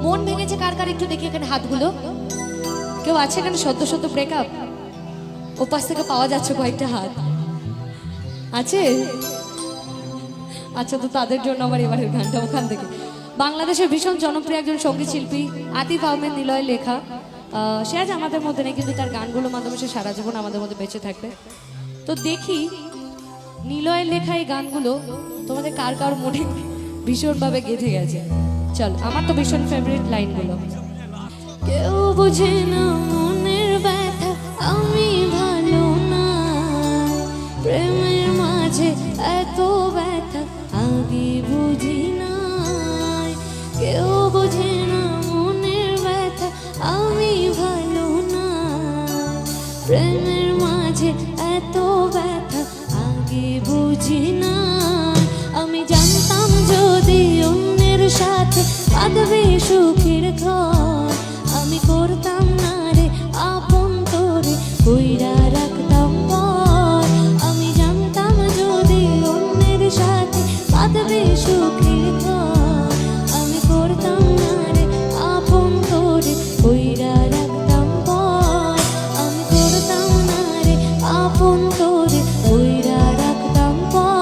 মন ভেঙেছে কার কার একটু দেখি এখানে হাতগুলো। কেউ আছে এখানে সদ্য সদ্য ব্রেকআপ? ওপাশ থেকে পাওয়া যাচ্ছে কয়েকটা হাত আছে। আচ্ছা, তো তাদের জন্য আমার এবারের গানটা ওখান থেকে। বাংলাদেশের ভীষণ জনপ্রিয় একজন সঙ্গীত শিল্পী আতিফ আহমেদ নিলয় লেখা। সে আজ আমাদের মধ্যে নেই, কিন্তু তার গানগুলোর মাধ্যমে সে সারা জীবন আমাদের মধ্যে বেঁচে থাকবে। তো দেখি নিলয়ের লেখা এই গানগুলো তোমাদের কার কার মনে ভীষণভাবে গেঁথে গেছে। চল, আমার তো ভীষণ ফেভারিট লাইনগুলো। কেউ বোঝে না মনের ব্যথা, আমি ভালো না, প্রেমের মাঝে এত ব্যথা আগে বুঝি না। কেউ বোঝে না মনের ব্যথা, আমি ভালো না, প্রেমের মাঝে এত ব্যথা আগে বুঝি না। আমি জানতাম যদি অন্যের সাথে বাঁধবে সুখের ঘর, আমি করতাম না রে আপন তোরে কইরা রাখতাম পর। আমি জানতাম যদি অন্যের সাথে বাঁধবে সুখের ঘর, আমি করতাম না রে আপন তোরে কইরা রাখতাম পর। আমি করতাম না রে আপন তোরে কইরা রাখতাম পর।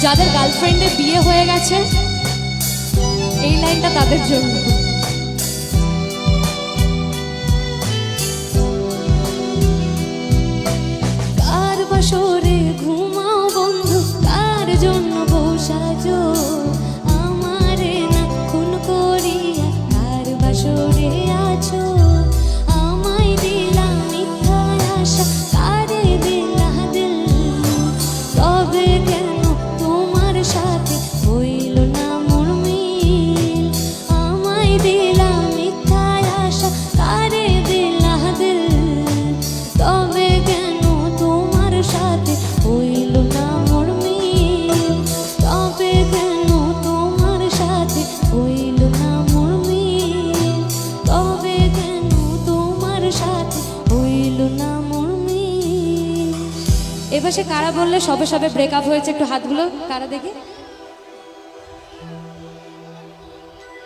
যাদের গার্লফ্রেন্ডের বিয়ে হয়ে গেছে এই লাইনটা তাদের জন্য। কার বাসরে ঘুমাও বন্ধু, কার জন্য বসাজো, আমারে না খুন করিয়া কার বাসরে আছো। আমায় দিলা মিথ্যা আশা, কারে দিলা দিল, তবে কেন তোমার সাথে হইল না মোর মিল। আমায় দিলা মিথ্যা আশা, কারে দিলা দিল, তবে কেন তোমার সাথে হইল না মোর মিল। তবে কেন তোমার সাথে হইল না মোর মিল, তবে কেন তোমার সাথে হইল না মোর মিল। এবার সে কারা বললে সবে সবে ব্রেকআপ হয়েছে, একটু হাতগুলো কারা দেখি।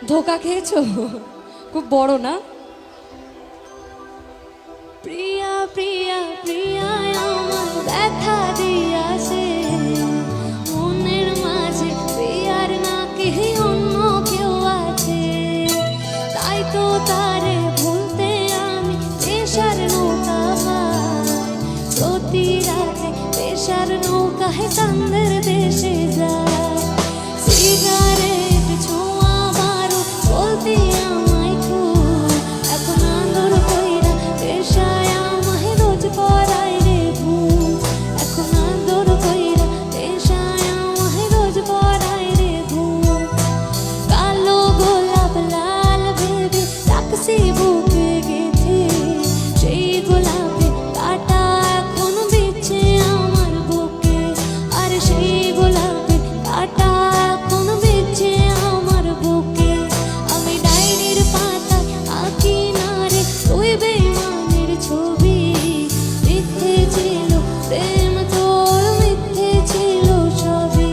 ধোকা খেয়েছো? খুব বড় না? প্রিয়া প্রিয়া প্রিয়া আমার ব্যথা দিয়াছে, মনের মাঝে প্রিয়ার নাকি অন্য কেউ আছে। তাই তো তারে ভুলতে আমি পেশার নৌকা পাই, প্রতি রাতে পেশার নৌকায় চাঁদের দেশে যায়। সিগারেট ছোঁয়া বারো বলতে আমায় খুব, এখন আদর কইরা পেশায় আমায় রোজ পড়ায় রে ঘুম। এখন আদর কইরা পেশায় আমায় রোজ পড়ায় রে ঘুম। কালো গোলাপ লাল ভেবে রাখছি বুকে গেঁথে, সেই গোলাপে কাটা এখন বিচ্ছে আমার বুকে। আর সেই গোলাপে কাটা এখন বিচ্ছে আমার বুকে। আমি ডায়েরির পাতায় আঁকি না রে তুই বেইমানের ছবি, মিথ্যে ছিল প্রেম তোর, মিথ্যে ছিল সবই।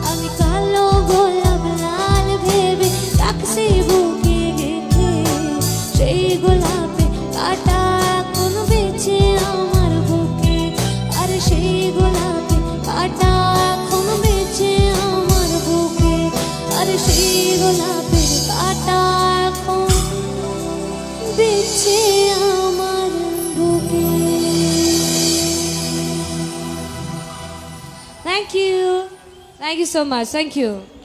আমি কালো গোলাপ লাল ভেবে রাখছি বুকে গেঁথে, সেই গোলাপে কাটা এখন বিচ্ছে আমার বুকে। আর সেই গোলাপে কাটা এখন বিচ্ছে আমার বুকে। আর সেই গোলাপের কাটা এখন বিচ্ছে আমার বুকে। Thank you so much, thank you.